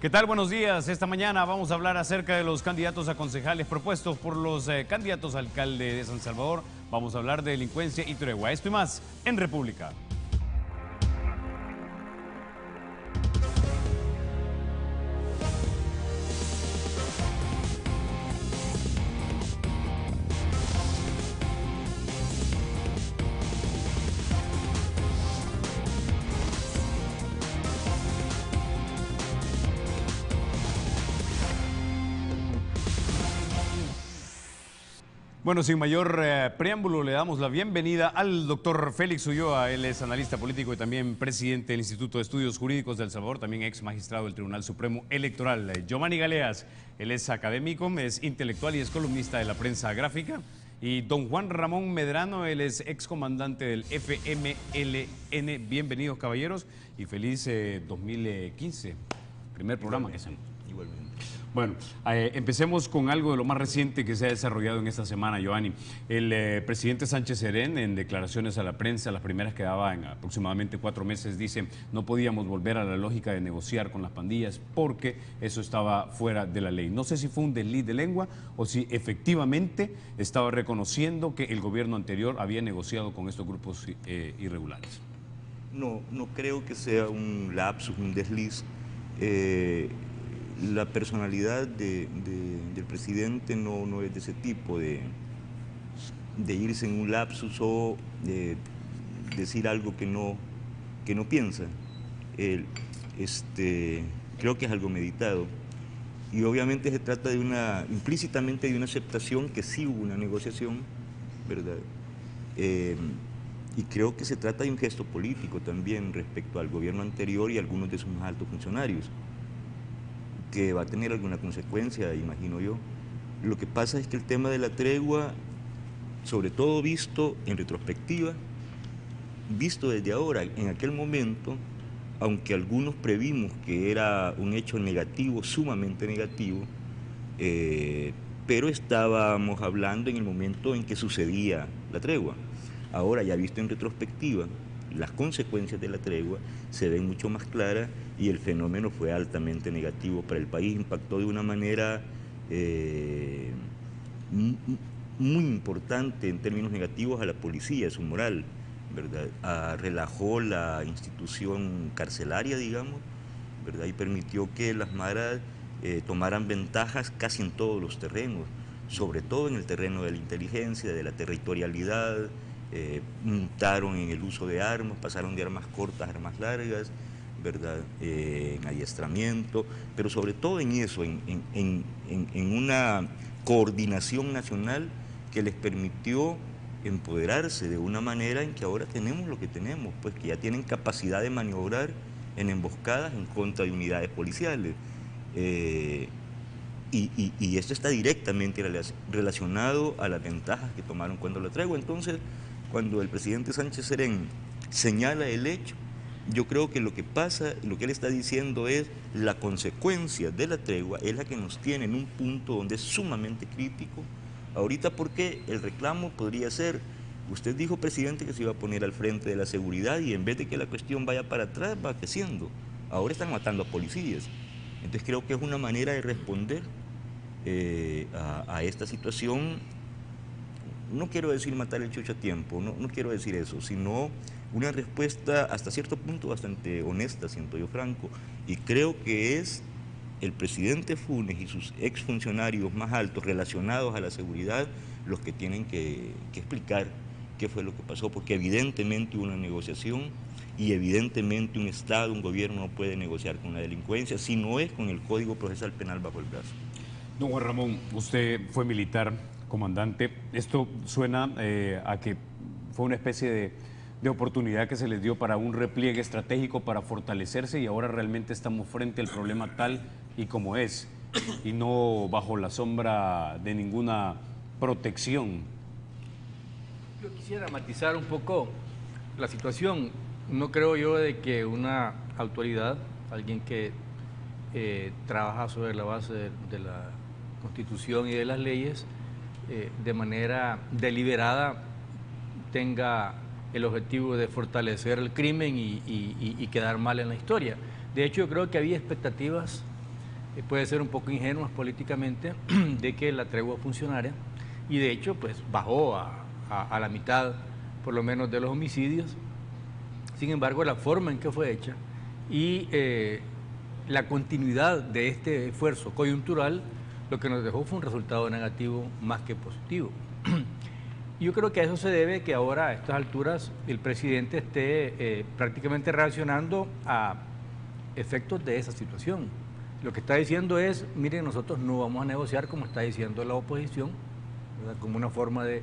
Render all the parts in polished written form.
¿Qué tal? Buenos días. Esta mañana vamos a hablar acerca de los candidatos a concejales propuestos por los candidatos a alcalde de San Salvador. Vamos a hablar de delincuencia y tregua. Esto y más en República. Bueno, sin mayor preámbulo, le damos la bienvenida al doctor Félix Ulloa. Él es analista político y también presidente del Instituto de Estudios Jurídicos de El Salvador, también ex magistrado del Tribunal Supremo Electoral. Giovanni Galeas, él es académico, es intelectual y es columnista de la prensa gráfica. Y don Juan Ramón Medrano, él es ex comandante del FMLN. Bienvenidos, caballeros, y feliz 2015, primer programa que hacemos. Igualmente. Bueno, empecemos con algo de lo más reciente que se ha desarrollado en esta semana, Giovanni. El presidente Sánchez Serén, en declaraciones a la prensa, las primeras que daba en aproximadamente 4 meses, dice: no podíamos volver a la lógica de negociar con las pandillas porque eso estaba fuera de la ley. No sé si fue un desliz de lengua o si efectivamente estaba reconociendo que el gobierno anterior había negociado con estos grupos irregulares. No creo que sea un lapsus, un desliz. La personalidad del presidente no es de ese tipo, de irse en un lapsus o de decir algo que no piensa. Creo que es algo meditado. Y obviamente se trata implícitamente de una aceptación que sí hubo una negociación, ¿verdad? Y creo que se trata de un gesto político también respecto al gobierno anterior y a algunos de sus más altos funcionarios, que va a tener alguna consecuencia, imagino yo. Lo que pasa es que el tema de la tregua, sobre todo visto en retrospectiva, visto desde ahora, en aquel momento, aunque algunos previmos que era un hecho negativo, sumamente negativo, pero estábamos hablando en el momento en que sucedía la tregua. Ahora, ya visto en retrospectiva, las consecuencias de la tregua se ven mucho más claras y el fenómeno fue altamente negativo para el país, impactó de una manera muy importante en términos negativos a la policía, su moral, ¿verdad? Relajó la institución carcelaria, digamos, ¿verdad? Y permitió que las maras tomaran ventajas casi en todos los terrenos, sobre todo en el terreno de la inteligencia, de la territorialidad. Mutaron en el uso de armas, pasaron de armas cortas a armas largas, ¿verdad? En adiestramiento, pero sobre todo en eso, en una coordinación nacional que les permitió empoderarse de una manera en que ahora tenemos lo que tenemos, pues que ya tienen capacidad de maniobrar en emboscadas en contra de unidades policiales. Y esto está directamente relacionado a las ventajas que tomaron cuando la tregua. Entonces, cuando el presidente Sánchez Serén señala el hecho, yo creo que lo que pasa, lo que él está diciendo es la consecuencia de la tregua es la que nos tiene en un punto donde es sumamente crítico. Ahorita, porque el reclamo podría ser: usted dijo, presidente, que se iba a poner al frente de la seguridad y en vez de que la cuestión vaya para atrás, va creciendo. Ahora están matando a policías. Entonces creo que es una manera de responder a esta situación. No quiero decir matar el chocho a tiempo, no quiero decir eso, sino una respuesta hasta cierto punto bastante honesta, siento yo, Franco, y creo que es el presidente Funes y sus exfuncionarios más altos relacionados a la seguridad los que tienen que explicar qué fue lo que pasó, porque evidentemente hubo una negociación y evidentemente un Estado, un gobierno no puede negociar con la delincuencia si no es con el Código Procesal Penal bajo el brazo. Don Juan Ramón, usted fue militar, comandante. Esto suena a que fue una especie de oportunidad que se les dio para un repliegue estratégico para fortalecerse y ahora realmente estamos frente al problema tal y como es y no bajo la sombra de ninguna protección. Yo quisiera matizar un poco la situación. No creo yo de que una autoridad, alguien que trabaja sobre la base de la Constitución y de las leyes, de manera deliberada tenga el objetivo de fortalecer el crimen y quedar mal en la historia. De hecho, yo creo que había expectativas puede ser un poco ingenuas políticamente de que la tregua funcionara, y de hecho pues bajó a la mitad por lo menos de los homicidios. Sin embargo, la forma en que fue hecha y la continuidad de este esfuerzo coyuntural lo que nos dejó fue un resultado negativo más que positivo. Yo creo que a eso se debe que ahora a estas alturas el presidente esté prácticamente reaccionando a efectos de esa situación. Lo que está diciendo es, miren, nosotros no vamos a negociar como está diciendo la oposición, ¿verdad?, como una forma de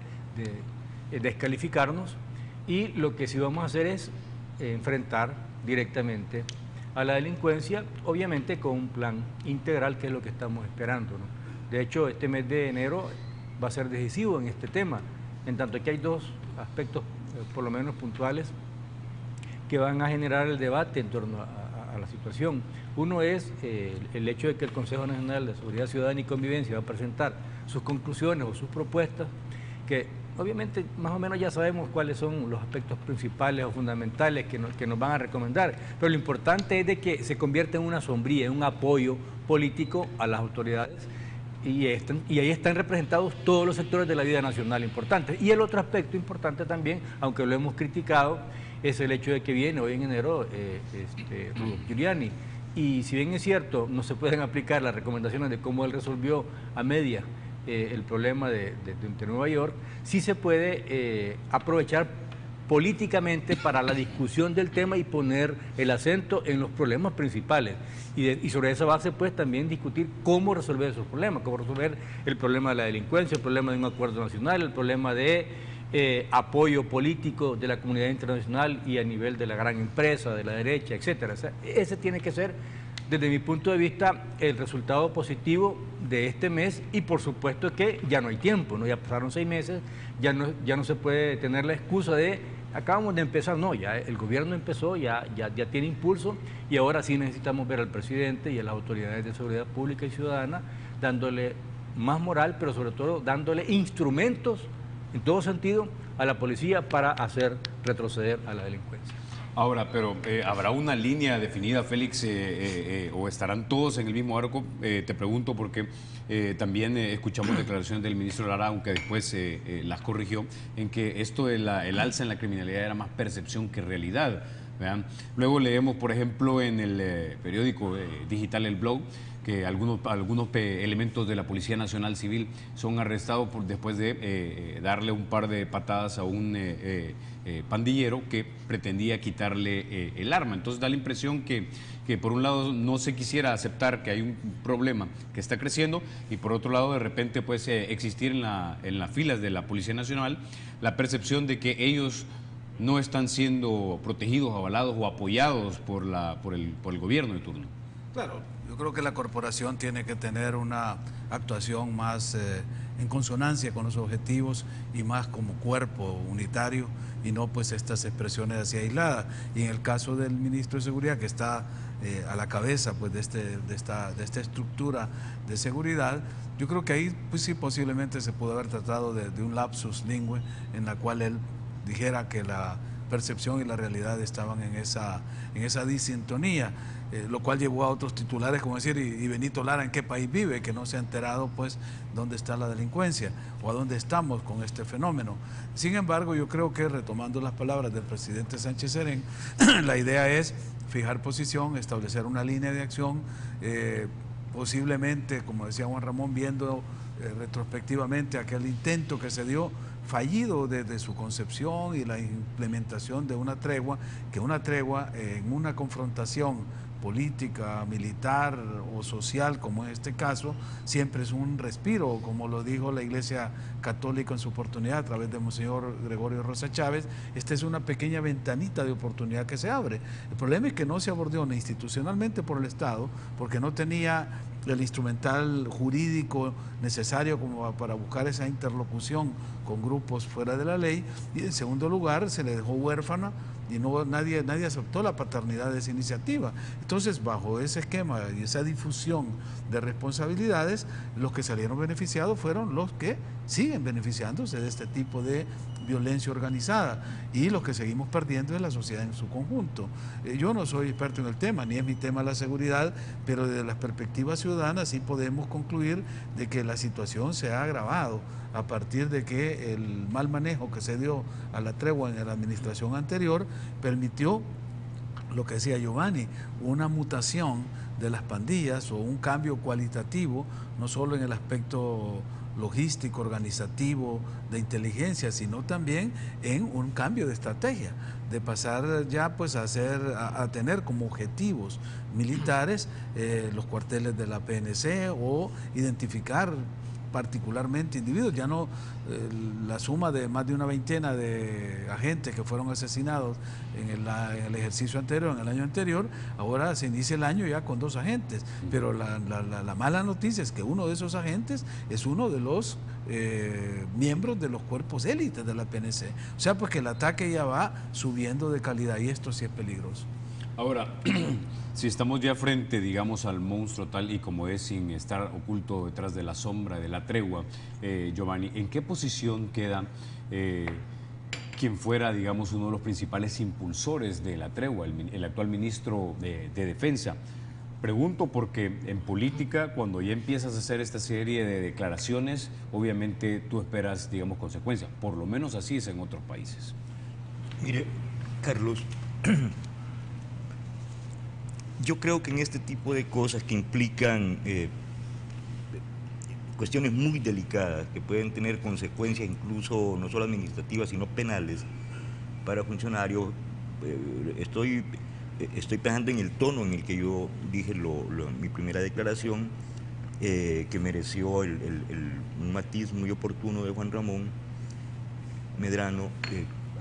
descalificarnos, y lo que sí vamos a hacer es enfrentar directamente a la delincuencia, obviamente con un plan integral, que es lo que estamos esperando, ¿no? De hecho, este mes de enero va a ser decisivo en este tema, en tanto que hay dos aspectos, por lo menos puntuales, que van a generar el debate en torno a la situación. Uno es el hecho de que el Consejo Nacional de Seguridad Ciudadana y Convivencia va a presentar sus conclusiones o sus propuestas, que obviamente más o menos ya sabemos cuáles son los aspectos principales o fundamentales que nos van a recomendar, pero lo importante es de que se convierta en una sombría, en un apoyo político a las autoridades, y ahí están representados todos los sectores de la vida nacional importantes. Y el otro aspecto importante también, aunque lo hemos criticado, es el hecho de que viene hoy en enero Rudolph Giuliani, y si bien es cierto, no se pueden aplicar las recomendaciones de cómo él resolvió a media el problema de Nueva York, sí se puede aprovechar políticamente para la discusión del tema y poner el acento en los problemas principales. Y sobre esa base, pues, también discutir cómo resolver esos problemas, cómo resolver el problema de la delincuencia, el problema de un acuerdo nacional, el problema de apoyo político de la comunidad internacional y a nivel de la gran empresa, de la derecha, etcétera. O sea, ese tiene que ser, desde mi punto de vista, el resultado positivo de este mes, y por supuesto que ya no hay tiempo, ¿no? Ya pasaron 6 meses, ya no se puede tener la excusa de acabamos de empezar. No, ya el gobierno empezó, ya tiene impulso, y ahora sí necesitamos ver al presidente y a las autoridades de seguridad pública y ciudadana dándole más moral, pero sobre todo dándole instrumentos en todo sentido a la policía para hacer retroceder a la delincuencia. Ahora, pero ¿habrá una línea definida, Félix, o estarán todos en el mismo arco? Te pregunto porque también escuchamos declaraciones del ministro Lara, aunque después las corrigió, en que esto de el alza en la criminalidad era más percepción que realidad, ¿verdad? Luego leemos, por ejemplo, en el periódico digital El Blog, que algunos elementos de la Policía Nacional Civil son arrestados después de darle un par de patadas a un pandillero que pretendía quitarle el arma. Entonces da la impresión que por un lado no se quisiera aceptar que hay un problema que está creciendo, y por otro lado de repente puede existir en las filas de la Policía Nacional la percepción de que ellos no están siendo protegidos, avalados o apoyados por el gobierno de turno. Claro, yo creo que la corporación tiene que tener una actuación más en consonancia con los objetivos y más como cuerpo unitario, y no pues estas expresiones así aisladas. Y en el caso del ministro de Seguridad, que está a la cabeza pues de esta estructura de seguridad, yo creo que ahí pues sí posiblemente se pudo haber tratado de un lapsus lingüe, en la cual él dijera que la percepción y la realidad estaban en esa disintonía, lo cual llevó a otros titulares como decir, y Benito Lara en qué país vive, que no se ha enterado pues dónde está la delincuencia o a dónde estamos con este fenómeno. Sin embargo, yo creo que, retomando las palabras del presidente Sánchez Serén, la idea es fijar posición, establecer una línea de acción, posiblemente, como decía Juan Ramón, viendo retrospectivamente aquel intento que se dio fallido desde su concepción y la implementación de una tregua, que una tregua en una confrontación política, militar o social, como en este caso, siempre es un respiro, como lo dijo la Iglesia Católica en su oportunidad a través de Monseñor Gregorio Rosa Chávez. Esta es una pequeña ventanita de oportunidad que se abre. El problema es que no se abordó ni institucionalmente por el Estado, porque no tenía el instrumental jurídico necesario como para buscar esa interlocución con grupos fuera de la ley, y en segundo lugar se le dejó huérfana y nadie aceptó la paternidad de esa iniciativa. Entonces, bajo ese esquema y esa difusión de responsabilidades, los que salieron beneficiados fueron los que siguen beneficiándose de este tipo de violencia organizada, y los que seguimos perdiendo es la sociedad en su conjunto. Yo no soy experto en el tema, ni es mi tema la seguridad, pero desde las perspectivas ciudadanas sí podemos concluir de que la situación se ha agravado a partir de que el mal manejo que se dio a la tregua en la administración anterior permitió, lo que decía Giovanni, una mutación de las pandillas o un cambio cualitativo, no solo en el aspecto logístico, organizativo, de inteligencia, sino también en un cambio de estrategia, de pasar ya pues a tener como objetivos militares los cuarteles de la PNC, o identificar particularmente individuos, ya no la suma de más de una veintena de agentes que fueron asesinados en el ejercicio anterior, en el año anterior. Ahora se inicia el año ya con 2 agentes, pero la mala noticia es que uno de esos agentes es uno de los miembros de los cuerpos élites de la PNC, o sea pues que el ataque ya va subiendo de calidad, y esto sí es peligroso. Ahora, si estamos ya frente, digamos, al monstruo tal y como es, sin estar oculto detrás de la sombra de la tregua, Giovanni, ¿en qué posición queda quien fuera, digamos, uno de los principales impulsores de la tregua, el actual ministro de Defensa? Pregunto porque en política, cuando ya empiezas a hacer esta serie de declaraciones, obviamente tú esperas, digamos, consecuencias. Por lo menos así es en otros países. Mire, Carlos, yo creo que en este tipo de cosas que implican cuestiones muy delicadas, que pueden tener consecuencias incluso no solo administrativas, sino penales para funcionarios, estoy pensando en el tono en el que yo dije mi primera declaración, que mereció un matiz muy oportuno de Juan Ramón Medrano.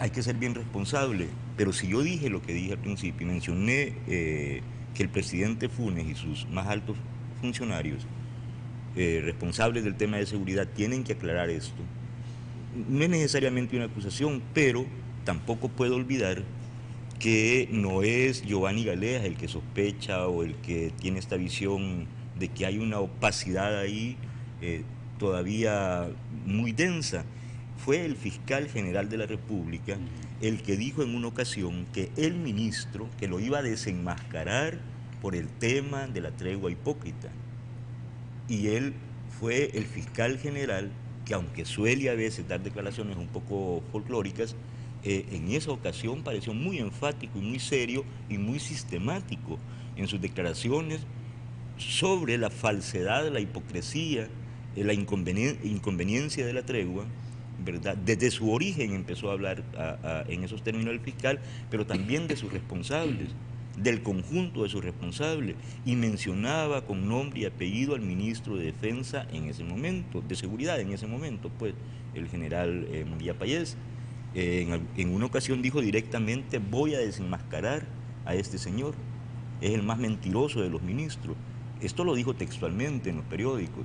Hay que ser bien responsable, pero si yo dije lo que dije al principio y mencioné que el presidente Funes y sus más altos funcionarios responsables del tema de seguridad tienen que aclarar esto, no es necesariamente una acusación, pero tampoco puedo olvidar que no es Giovanni Galeas el que sospecha o el que tiene esta visión de que hay una opacidad ahí todavía muy densa. Fue el fiscal general de la República el que dijo en una ocasión que el ministro, que lo iba a desenmascarar por el tema de la tregua hipócrita. Y él fue el fiscal general que, aunque suele a veces dar declaraciones un poco folclóricas, en esa ocasión pareció muy enfático y muy serio y muy sistemático en sus declaraciones sobre la falsedad, la hipocresía, la inconveniencia de la tregua, ¿verdad? Desde su origen empezó a hablar en esos términos el fiscal, pero también de sus responsables, del conjunto de sus responsables, y mencionaba con nombre y apellido al ministro de Defensa en ese momento, de Seguridad en ese momento, pues, el general María Payés. En una ocasión dijo directamente: voy a desenmascarar a este señor, es el más mentiroso de los ministros. Esto lo dijo textualmente en los periódicos.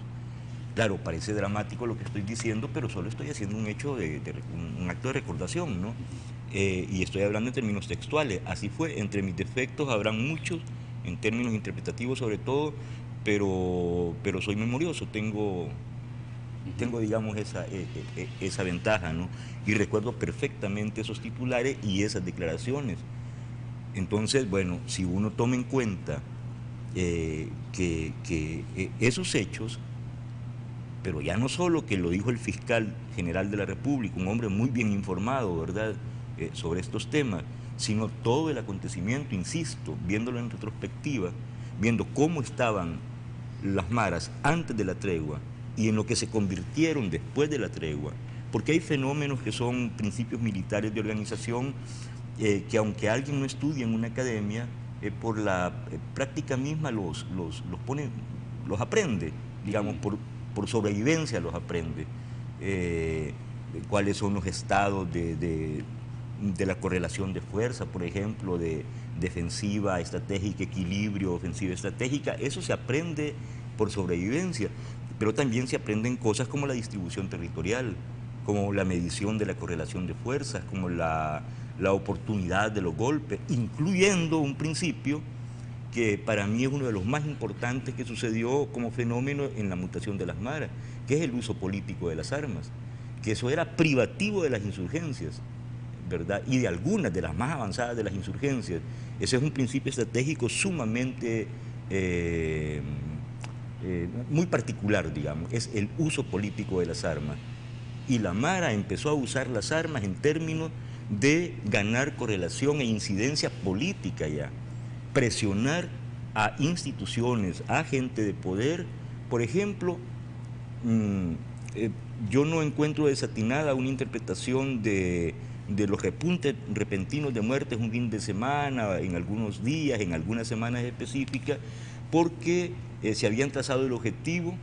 Claro, parece dramático lo que estoy diciendo, pero solo estoy haciendo un acto de recordación, ¿no? Y estoy hablando en términos textuales. Así fue. Entre mis defectos habrán muchos, en términos interpretativos sobre todo, pero soy memorioso, tengo digamos, esa ventaja, ¿no? Y recuerdo perfectamente esos titulares y esas declaraciones. Entonces, bueno, si uno toma en cuenta que esos hechos, pero ya no solo que lo dijo el fiscal general de la República, un hombre muy bien informado, ¿verdad?, sobre estos temas, sino todo el acontecimiento, insisto, viéndolo en retrospectiva, viendo cómo estaban las maras antes de la tregua y en lo que se convirtieron después de la tregua, porque hay fenómenos que son principios militares de organización que, aunque alguien no estudie en una academia, por la práctica misma los aprende, digamos, por sobrevivencia los aprende. Cuáles son los estados de la correlación de fuerza, por ejemplo, de defensiva estratégica, equilibrio, ofensiva estratégica. Eso se aprende por sobrevivencia, pero también se aprenden cosas como la distribución territorial, como la medición de la correlación de fuerzas, como la la oportunidad de los golpes, incluyendo un principio que para mí es uno de los más importantes que sucedió como fenómeno en la mutación de las maras, que es el uso político de las armas, que eso era privativo de las insurgencias, ¿verdad? Y de algunas de las más avanzadas de las insurgencias. Ese es un principio estratégico sumamente muy particular, digamos, es el uso político de las armas. Y la Mara empezó a usar las armas en términos de ganar correlación e incidencia política ya, presionar a instituciones, a gente de poder. Por ejemplo, yo no encuentro desatinada una interpretación de los repuntes repentinos de muertes un fin de semana, en algunos días, en algunas semanas específicas, porque se habían trazado el objetivo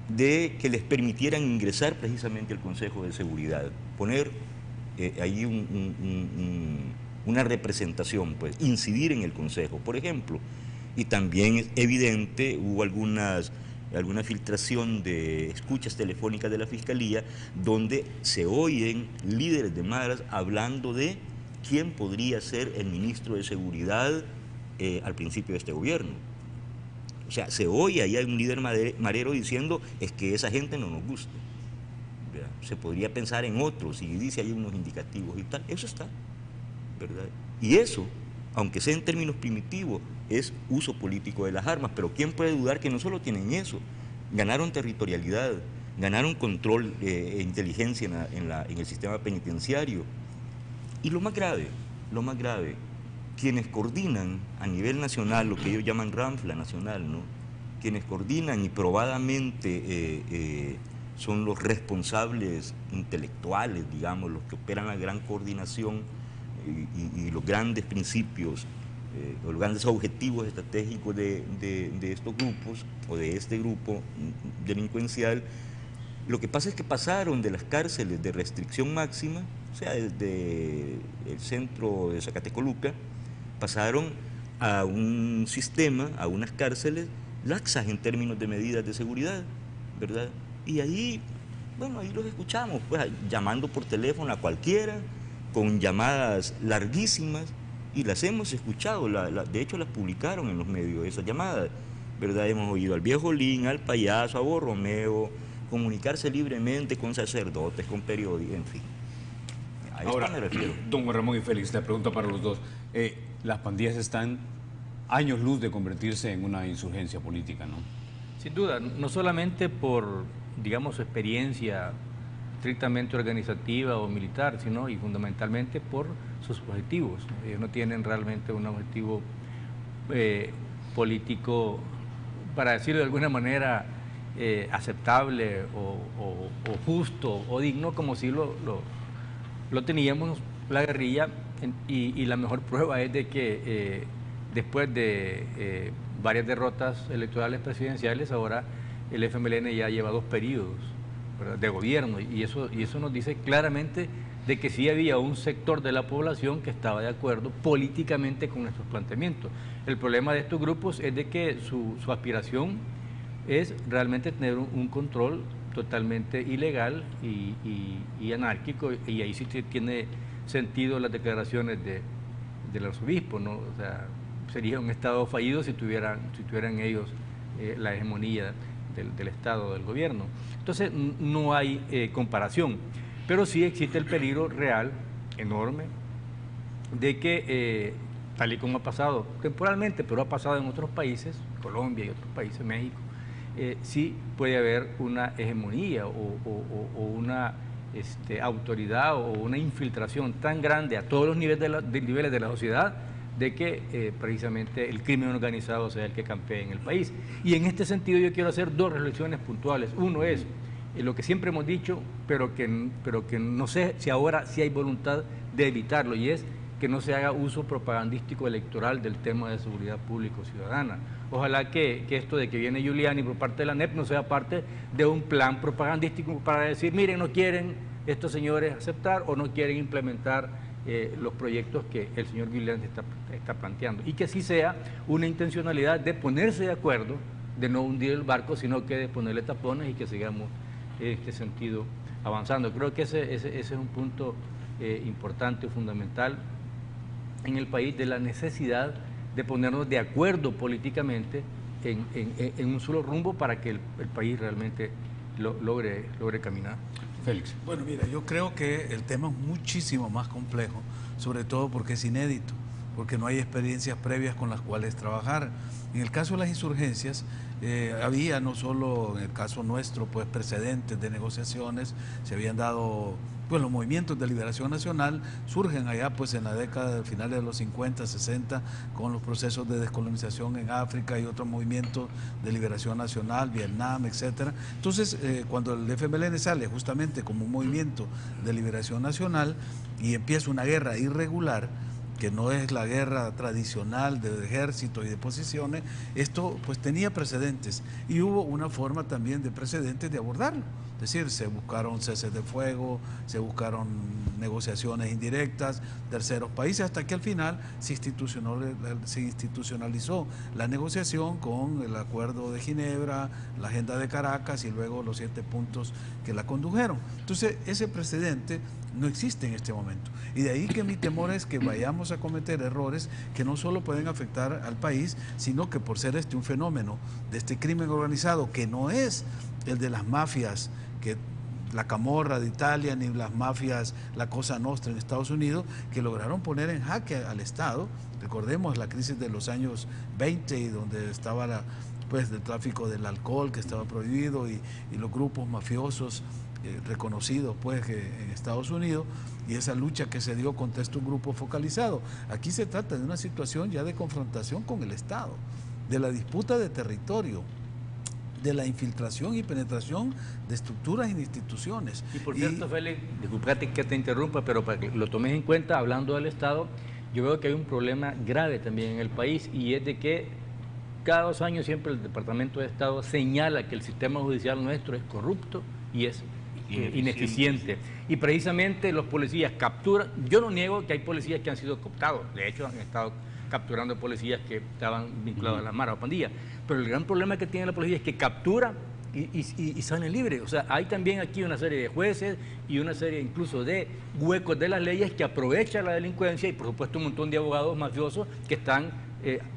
de que les permitieran ingresar precisamente al Consejo de Seguridad, poner ahí una representación, pues, incidir en el Consejo, por ejemplo. Y también es evidente, hubo alguna filtración de escuchas telefónicas de la Fiscalía donde se oyen líderes de maras hablando de quién podría ser el ministro de Seguridad al principio de este gobierno. O sea, se oye ahí un líder marero diciendo es que esa gente no nos gusta. ¿Verdad? Se podría pensar en otros y dice hay unos indicativos y tal, eso está, ¿verdad? Y eso, aunque sea en términos primitivos, es uso político de las armas, pero ¿quién puede dudar que no solo tienen eso? Ganaron territorialidad, ganaron control e inteligencia en el sistema penitenciario. Y lo más grave, quienes coordinan a nivel nacional, lo que ellos llaman RANFLA nacional, ¿no? Quienes coordinan y probadamente son los responsables intelectuales, digamos, los que operan la gran coordinación y los grandes principios, los grandes objetivos estratégicos de estos grupos o de este grupo delincuencial. Lo que pasa es que pasaron de las cárceles de restricción máxima, o sea, desde el centro de Zacatecoluca, pasaron a un sistema, a unas cárceles laxas en términos de medidas de seguridad, ¿verdad? Y ahí, bueno, ahí los escuchamos, pues, llamando por teléfono a cualquiera, con llamadas larguísimas, y las hemos escuchado, de hecho las publicaron en los medios, esas llamadas, ¿verdad? Hemos oído al viejo Lin, al payaso, a Borromeo, comunicarse libremente con sacerdotes, con periodistas, en fin. A Ahora, esto me refiero. don Juan Ramón y Félix, la pregunta para los dos. Las pandillas están años luz de convertirse en una insurgencia política, ¿no? Sin duda, no solamente por, digamos, su experiencia estrictamente organizativa o militar, sino y fundamentalmente por sus objetivos. Ellos no tienen realmente un objetivo político, para decirlo de alguna manera, aceptable o justo o digno, como si lo teníamos la guerrilla, y la mejor prueba es de que después de varias derrotas electorales presidenciales, ahora el FMLN ya lleva 2 periodos, ¿verdad?, de gobierno, y eso nos dice claramente de que sí había un sector de la población que estaba de acuerdo políticamente con nuestros planteamientos. El problema de estos grupos es de que su aspiración es realmente tener un control totalmente ilegal y anárquico, y ahí sí tiene sentido las declaraciones del arzobispo, ¿no? O sea, sería un Estado fallido si tuvieran ellos la hegemonía del Estado, del gobierno. Entonces no hay comparación, pero sí existe el peligro real, enorme, de que, tal y como ha pasado temporalmente, pero ha pasado en otros países, Colombia y otros países, México, sí puede haber una hegemonía o una autoridad o una infiltración tan grande a todos los niveles de la sociedad, de que precisamente el crimen organizado sea el que campee en el país. Y en este sentido yo quiero hacer 2 reflexiones puntuales. Uno es lo que siempre hemos dicho, pero que no sé si ahora sí hay voluntad de evitarlo, y es que no se haga uso propagandístico electoral del tema de seguridad pública o ciudadana. Ojalá que esto de que viene Giuliani por parte de la ANEP no sea parte de un plan propagandístico para decir, miren, no quieren estos señores aceptar o no quieren implementar los proyectos que el señor Giuliani está planteando, y que sí sea una intencionalidad de ponerse de acuerdo, de no hundir el barco, sino que de ponerle tapones y que sigamos en este sentido avanzando. Creo que ese es un punto importante, fundamental, en el país de la necesidad de ponernos de acuerdo políticamente en un solo rumbo para que el país realmente logre caminar. Félix. Bueno, mira, yo creo que el tema es muchísimo más complejo, sobre todo porque es inédito, porque no hay experiencias previas con las cuales trabajar. En el caso de las insurgencias, había no solo en el caso nuestro, pues precedentes de negociaciones, se habían dado, pues los movimientos de liberación nacional surgen allá pues en la década de finales de los 50, 60, con los procesos de descolonización en África y otros movimientos de liberación nacional, Vietnam, etcétera. Entonces, cuando el FMLN sale justamente como un movimiento de liberación nacional y empieza una guerra irregular, que no es la guerra tradicional de ejército y de posiciones, esto pues tenía precedentes y hubo una forma también de precedentes de abordarlo. Es decir, se buscaron ceses de fuego, se buscaron negociaciones indirectas, terceros países, hasta que al final se institucionalizó la negociación con el Acuerdo de Ginebra, la Agenda de Caracas y luego los 7 puntos que la condujeron. Entonces, ese precedente no existe en este momento. Y de ahí que mi temor es que vayamos a cometer errores que no solo pueden afectar al país, sino que por ser un fenómeno de este crimen organizado, que no es el de las mafias, que la Camorra de Italia, ni las mafias, la Cosa Nostra en Estados Unidos, que lograron poner en jaque al Estado. Recordemos la crisis de los años 20, y donde estaba pues el tráfico del alcohol que estaba prohibido y los grupos mafiosos reconocidos pues en Estados Unidos, y esa lucha que se dio contra estos grupos focalizados. Aquí se trata de una situación ya de confrontación con el Estado, de la disputa de territorio, de la infiltración y penetración de estructuras y de instituciones. Y por cierto, Félix, disculpate que te interrumpa, pero para que lo tomes en cuenta, hablando del Estado, yo veo que hay un problema grave también en el país, y es de que cada 2 años siempre el Departamento de Estado señala que el sistema judicial nuestro es corrupto y es ineficiente. Y precisamente los policías capturan, yo no niego que hay policías que han sido cooptados, de hecho han estado capturando policías que estaban vinculados a las maras o pandillas, pero el gran problema que tiene la policía es que captura y salen libres. O sea, hay también aquí una serie de jueces y una serie incluso de huecos de las leyes que aprovechan la delincuencia, y por supuesto un montón de abogados mafiosos que están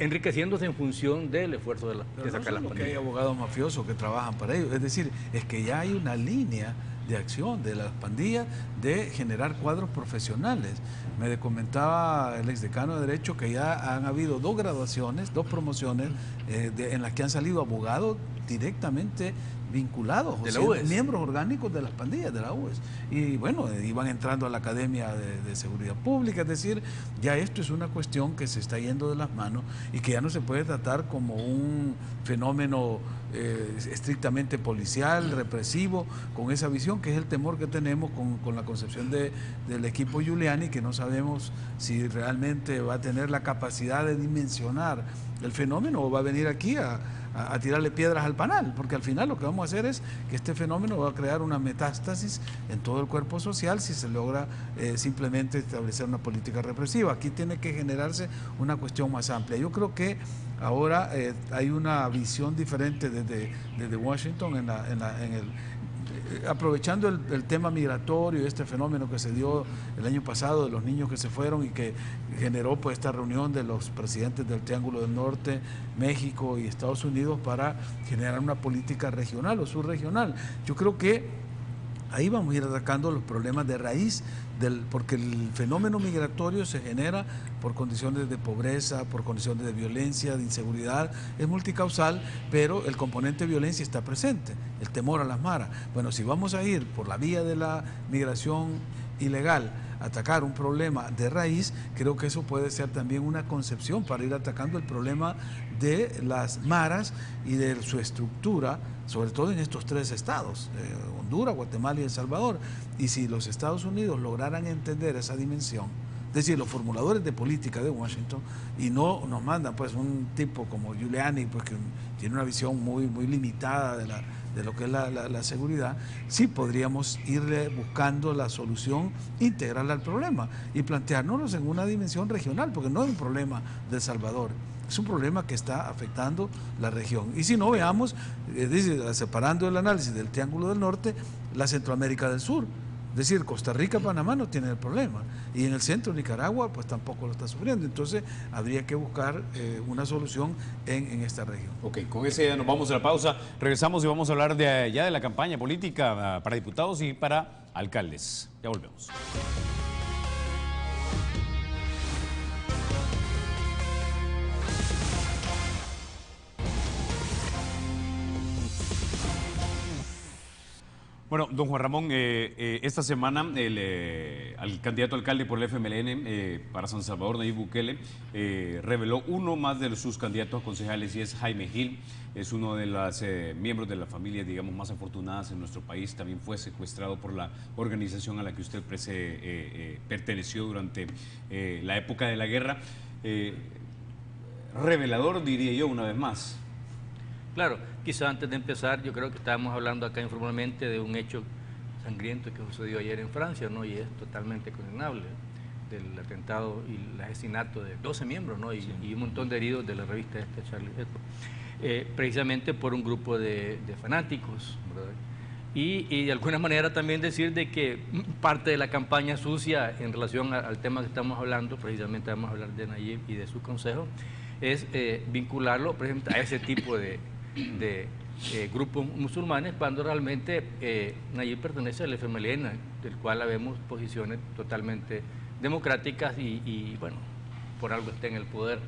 enriqueciéndose en función del esfuerzo de sacar las pandillas. Que hay abogados mafiosos que trabajan para ellos, es decir, es que ya hay una línea de acción de las pandillas de generar cuadros profesionales. Me comentaba el exdecano de Derecho que ya han habido 2 graduaciones, 2 promociones en las que han salido abogados directamente vinculados, de la UES, miembros orgánicos de las pandillas de la UES. Y bueno, iban entrando a la Academia de Seguridad Pública, es decir, ya esto es una cuestión que se está yendo de las manos y que ya no se puede tratar como un fenómeno estrictamente policial, represivo, con esa visión que es el temor que tenemos con la concepción del equipo Giuliani, que no sabemos si realmente va a tener la capacidad de dimensionar el fenómeno o va a venir aquí a tirarle piedras al panal, porque al final lo que vamos a hacer es que este fenómeno va a crear una metástasis en todo el cuerpo social si se logra simplemente establecer una política represiva. Aquí tiene que generarse una cuestión más amplia. Yo creo que ahora hay una visión diferente desde Washington aprovechando el tema migratorio y este fenómeno que se dio el año pasado de los niños que se fueron y que generó pues esta reunión de los presidentes del Triángulo del Norte, México y Estados Unidos para generar una política regional o subregional. Yo creo que ahí vamos a ir atacando los problemas de raíz, porque el fenómeno migratorio se genera por condiciones de pobreza, por condiciones de violencia, de inseguridad, es multicausal, pero el componente de violencia está presente, el temor a las maras. Bueno, si vamos a ir por la vía de la migración ilegal, atacar un problema de raíz, creo que eso puede ser también una concepción para ir atacando el problema de las maras y de su estructura, sobre todo en estos 3 estados, Honduras, Guatemala y El Salvador. Y si los Estados Unidos lograran entender esa dimensión, es decir, los formuladores de política de Washington, y no nos mandan pues un tipo como Giuliani, pues que tiene una visión muy limitada de lo que es la seguridad, sí podríamos irle buscando la solución integral al problema y planteárnoslos en una dimensión regional, porque no es un problema de El Salvador, es un problema que está afectando la región. Y si no, veamos, separando el análisis del Triángulo del Norte, la Centroamérica del Sur, Es decir, Costa Rica, Panamá no tiene el problema, y en el centro de Nicaragua pues tampoco lo está sufriendo. Entonces habría que buscar una solución en esta región. Ok, con ese ya nos vamos a la pausa. Regresamos y vamos a hablar ya de la campaña política para diputados y para alcaldes. Ya volvemos. Bueno, don Juan Ramón, esta semana al candidato alcalde por el FMLN para San Salvador, Nayib Bukele, reveló uno más de sus candidatos a concejales y es Jaime Gil. Es uno de los miembros de la familia, digamos, más afortunadas en nuestro país. También fue secuestrado por la organización a la que usted perteneció durante la época de la guerra. Revelador, diría yo, una vez más. Claro, quizá antes de empezar, yo creo que estábamos hablando acá informalmente de un hecho sangriento que sucedió ayer en Francia, ¿no? Y es totalmente condenable, del atentado y el asesinato de 12 miembros, ¿no? Y un montón de heridos de la revista Charlie Hebdo, precisamente por un grupo de fanáticos, ¿verdad? Y de alguna manera también decir de que parte de la campaña sucia en relación al tema que estamos hablando, precisamente vamos a hablar de Nayib y de su consejo, es vincularlo, por ejemplo, a ese tipo de grupos musulmanes, cuando realmente Nayib pertenece al FMLN, del cual habemos posiciones totalmente democráticas y bueno, por algo está en el poder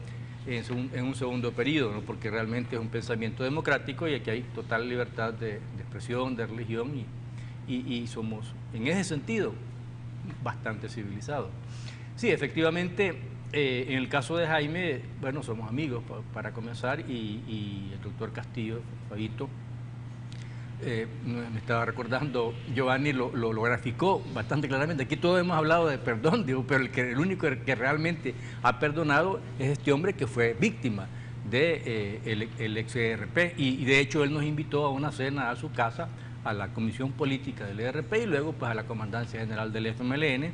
en un segundo periodo, ¿no? Porque realmente es un pensamiento democrático y aquí hay total libertad de expresión, de religión y somos, en ese sentido, bastante civilizados. Sí, efectivamente, en el caso de Jaime, bueno, somos amigos para comenzar y el doctor Castillo, Fabito, me estaba recordando, Giovanni lo graficó bastante claramente. Aquí todos hemos hablado de perdón, digo, pero el único que realmente ha perdonado es este hombre que fue víctima del ex ERP y de hecho él nos invitó a una cena a su casa, a la comisión política del ERP y luego pues a la comandancia general del FMLN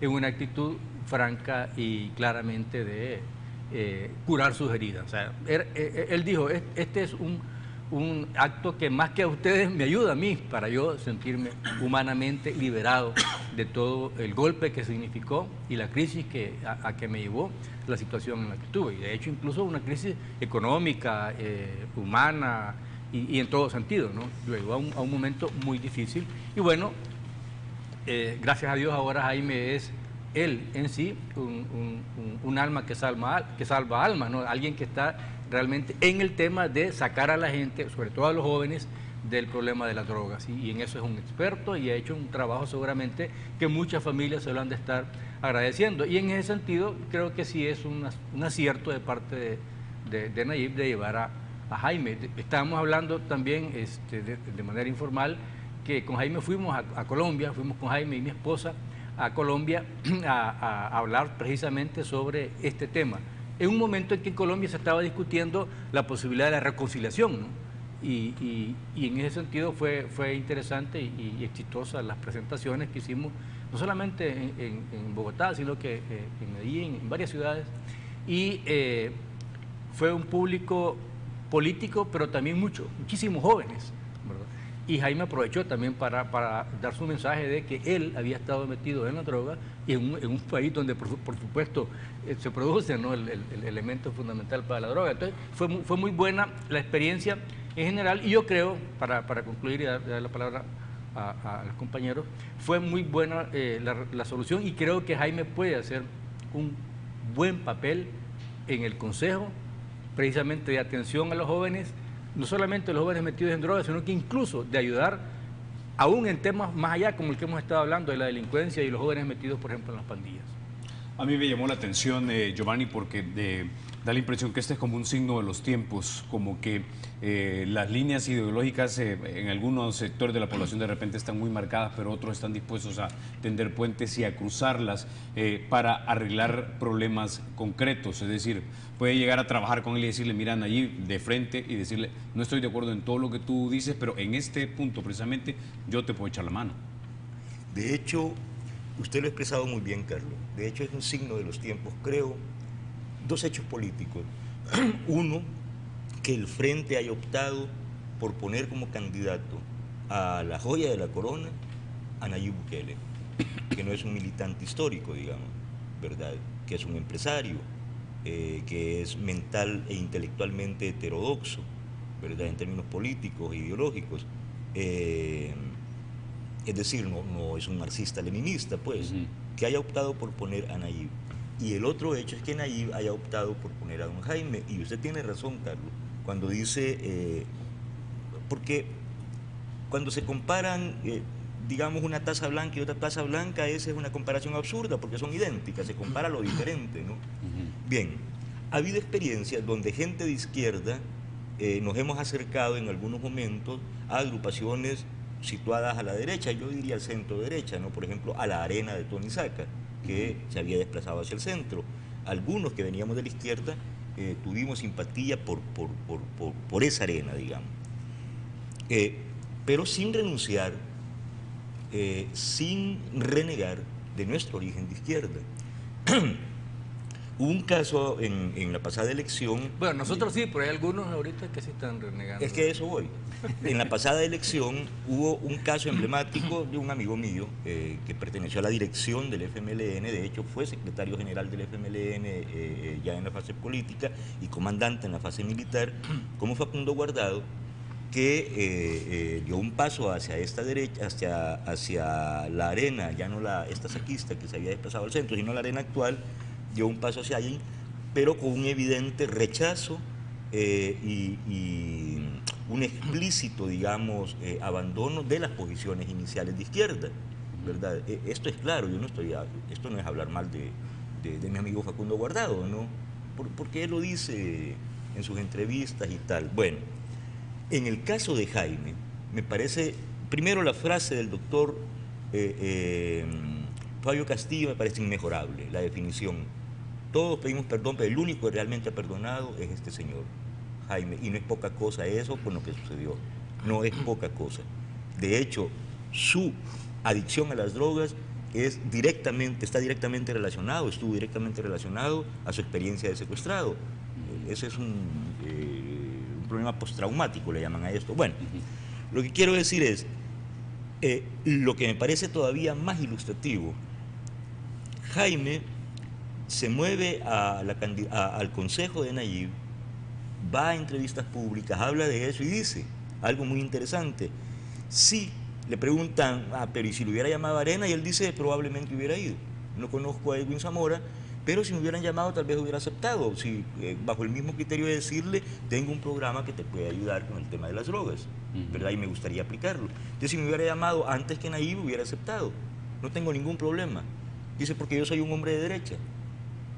en una actitud franca y claramente de curar sus heridas. O sea, él dijo, este es un acto que más que a ustedes me ayuda a mí para yo sentirme humanamente liberado de todo el golpe que significó y la crisis a que me llevó la situación en la que estuve. Y de hecho incluso una crisis económica, humana y en todo sentido, ¿no? Lo llevó a un momento muy difícil y bueno, gracias a Dios ahora Jaime es él en sí un alma que salva almas, ¿no? Alguien que está realmente en el tema de sacar a la gente, sobre todo a los jóvenes, del problema de las drogas. Y en eso es un experto y ha hecho un trabajo seguramente que muchas familias se lo han de estar agradeciendo. Y en ese sentido creo que sí es un acierto de parte de Nayib de llevar a Jaime. Estábamos hablando también de manera informal que con Jaime fuimos a Colombia, fuimos con Jaime y mi esposa a Colombia a hablar precisamente sobre este tema. En un momento en que en Colombia se estaba discutiendo la posibilidad de la reconciliación, ¿no? Y en ese sentido fue interesante y exitosa las presentaciones que hicimos, no solamente en Bogotá, sino que en Medellín, en varias ciudades. Y fue un público político, pero también muchísimos jóvenes, ¿verdad? Y Jaime aprovechó también para dar su mensaje de que él había estado metido en la droga y en un país donde por supuesto se produce, ¿no? el elemento fundamental para la droga. Entonces fue muy buena la experiencia en general y yo creo, para concluir y dar la palabra a los compañeros, fue muy buena la solución y creo que Jaime puede hacer un buen papel en el Consejo, precisamente de atención a los jóvenes, no solamente los jóvenes metidos en drogas, sino que incluso de ayudar aún en temas más allá, como el que hemos estado hablando, de la delincuencia y los jóvenes metidos, por ejemplo, en las pandillas. A mí me llamó la atención, Giovanni, porque da la impresión que este es como un signo de los tiempos, como que las líneas ideológicas en algunos sectores de la población de repente están muy marcadas, pero otros están dispuestos a tender puentes y a cruzarlas para arreglar problemas concretos. Es decir, puede llegar a trabajar con él y decirle, mira, Nayib, de frente, y decirle, no estoy de acuerdo en todo lo que tú dices, pero en este punto precisamente yo te puedo echar la mano. De hecho, usted lo ha expresado muy bien, Carlos. De hecho, es un signo de los tiempos, creo, dos hechos políticos. Uno, que el Frente haya optado por poner como candidato a la joya de la corona a Nayib Bukele. que no es un militante histórico, digamos, ¿verdad? Que es un empresario, que es mental e intelectualmente heterodoxo, ¿verdad? En términos políticos e ideológicos. Es decir, no es un marxista-leninista, pues, que haya optado por poner a Nayib. Y el otro hecho es que Nayib haya optado por poner a don Jaime. Y usted tiene razón, Carlos, cuando dice, porque cuando se comparan, digamos, una taza blanca y otra taza blanca, esa es una comparación absurda, porque son idénticas, se compara lo diferente, ¿no? Bien, ha habido experiencias donde gente de izquierda nos hemos acercado en algunos momentos a agrupaciones situadas a la derecha, yo diría al centro derecha, ¿no? Por ejemplo, a la Arena de Tony Saca, que se había desplazado hacia el centro. Algunos que veníamos de la izquierda tuvimos simpatía por esa arena, digamos. Pero sin renunciar, sin renegar de nuestro origen de izquierda. Hubo un caso en la pasada elección... Bueno, nosotros sí, pero hay algunos ahorita que sí están renegando. Es que a eso voy. En la pasada elección hubo un caso emblemático de un amigo mío que perteneció a la dirección del FMLN, de hecho fue secretario general del FMLN ya en la fase política y comandante en la fase militar, como Facundo Guardado, que dio un paso hacia esta derecha, hacia la arena, ya no esta saquista que se había desplazado al centro, sino la arena actual, dio un paso hacia allí, pero con un evidente rechazo y un explícito, digamos, abandono de las posiciones iniciales de izquierda, ¿verdad? Esto es claro, esto no es hablar mal de mi amigo Facundo Guardado, ¿no? Porque él lo dice en sus entrevistas y tal. Bueno, en el caso de Jaime, me parece, primero la frase del doctor Fabio Castillo me parece inmejorable, la definición. Todos pedimos perdón, pero el único que realmente ha perdonado es este señor, Jaime, y no es poca cosa eso con lo que sucedió, no es poca cosa. De hecho, su adicción a las drogas está directamente relacionado, estuvo directamente relacionado a su experiencia de secuestrado. Ese es un problema postraumático, le llaman a esto. Bueno, lo que quiero decir es, lo que me parece todavía más ilustrativo, Jaime se mueve al consejo de Nayib, va a entrevistas públicas, habla de eso y dice algo muy interesante. Sí, le preguntan, pero ¿y si lo hubiera llamado Arena? Y él dice, probablemente hubiera ido. No conozco a Edwin Zamora, pero si me hubieran llamado tal vez hubiera aceptado, si, bajo el mismo criterio de decirle, tengo un programa que te puede ayudar con el tema de las drogas, ¿verdad? Y me gustaría aplicarlo. Entonces, si me hubiera llamado antes que Nayib, hubiera aceptado. No tengo ningún problema. Dice, porque yo soy un hombre de derecha.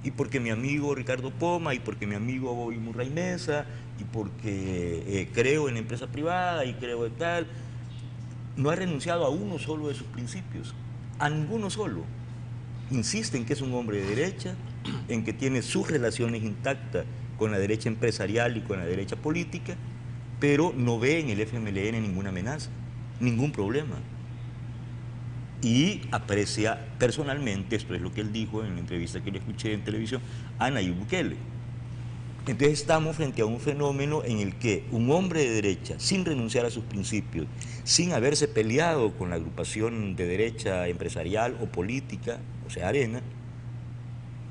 Y porque mi amigo Ricardo Poma, y porque mi amigo Imurray Mesa, y porque creo en la empresa privada y creo de tal, no ha renunciado a uno solo de sus principios, a ninguno solo. Insiste en que es un hombre de derecha, en que tiene sus relaciones intactas con la derecha empresarial y con la derecha política, pero no ve en el FMLN ninguna amenaza, ningún problema. Y aprecia personalmente, esto es lo que él dijo en la entrevista que le escuché en televisión, a Nayib Bukele. Entonces estamos frente a un fenómeno en el que un hombre de derecha, sin renunciar a sus principios, sin haberse peleado con la agrupación de derecha empresarial o política, o sea, Arena,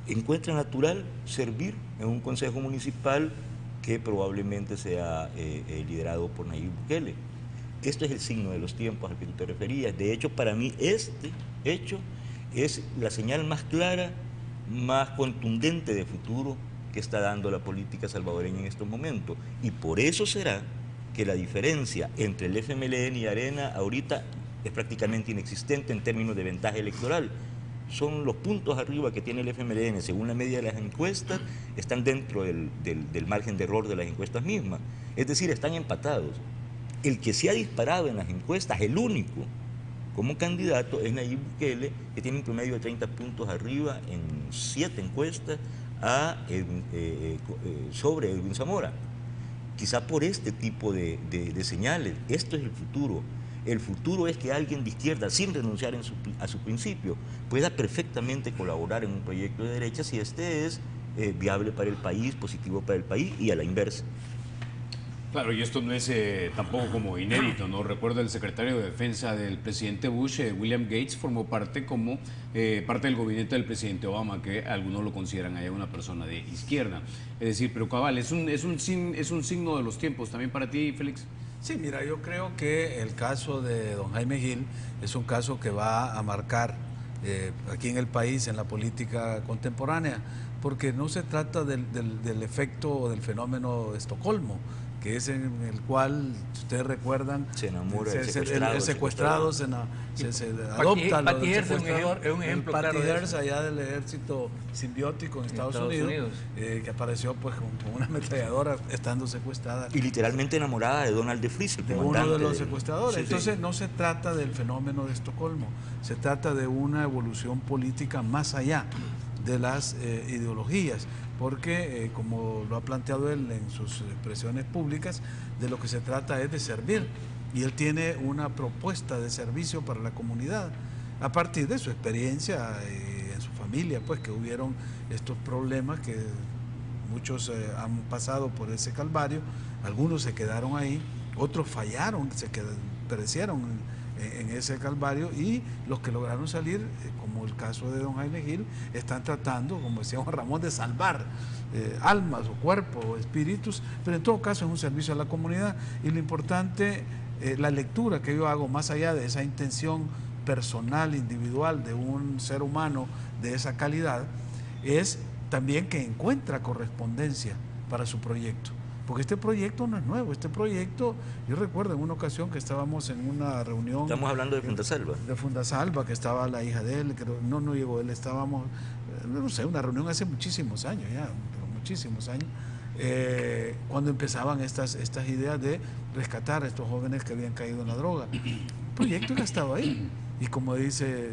encuentra natural servir en un consejo municipal que probablemente sea liderado por Nayib Bukele. Esto es el signo de los tiempos al que tú te referías. De hecho, para mí este hecho es la señal más clara, más contundente de futuro que está dando la política salvadoreña en estos momentos. Y por eso será que la diferencia entre el FMLN y Arena ahorita es prácticamente inexistente en términos de ventaja electoral. Son los puntos arriba que tiene el FMLN, según la media de las encuestas, están dentro del margen de error de las encuestas mismas. Es decir, están empatados. El que se ha disparado en las encuestas, el único como candidato, es Nayib Bukele, que tiene un promedio de 30 puntos arriba en 7 encuestas sobre Edwin Zamora. Quizá por este tipo de señales. Esto es el futuro. El futuro es que alguien de izquierda, sin renunciar a su principio, pueda perfectamente colaborar en un proyecto de derecha si este es viable para el país, positivo para el país y a la inversa. Claro, y esto no es tampoco como inédito, ¿no? Recuerdo el secretario de Defensa del presidente Bush, William Gates, formó parte como parte del gabinete del presidente Obama, que algunos lo consideran allá una persona de izquierda. Es decir, pero cabal, es un signo de los tiempos también para ti, Félix. Sí, mira, yo creo que el caso de don Jaime Gil es un caso que va a marcar aquí en el país, en la política contemporánea, porque no se trata del efecto o del fenómeno de Estocolmo, que es en el cual, si ustedes recuerdan, se enamora el secuestrado, se adopta lo del secuestrador, es un ejemplo Patty claro de Hearst eso. allá del ejército simbiótico en Estados Unidos. Que apareció pues con una ametralladora estando secuestrada. Y literalmente enamorada de Donald de Vries, el de comandante. uno de los secuestradores. Sí, Entonces sí. no se trata del fenómeno de Estocolmo, se trata de una evolución política más allá de las ideologías, porque como lo ha planteado él en sus expresiones públicas, de lo que se trata es de servir, y él tiene una propuesta de servicio para la comunidad, a partir de su experiencia en su familia, pues que hubieron estos problemas que muchos han pasado por ese calvario, algunos se quedaron ahí, otros fallaron, perecieron en ese calvario, y los que lograron salir, como el caso de don Jaime Gil, están tratando, como decía Juan Ramón, de salvar almas o cuerpos o espíritus, pero en todo caso es un servicio a la comunidad, y lo importante, la lectura que yo hago, más allá de esa intención personal, individual de un ser humano de esa calidad, es también que encuentra correspondencia para su proyecto. Porque este proyecto no es nuevo, este proyecto, yo recuerdo en una ocasión que estábamos en una reunión... Estamos hablando de Fundasalva. De Fundasalva, que estaba la hija de él, que no llegó él, estábamos, no sé, una reunión hace muchísimos años ya, muchísimos años, cuando empezaban estas ideas de rescatar a estos jóvenes que habían caído en la droga. El proyecto ya estaba ahí, y como dice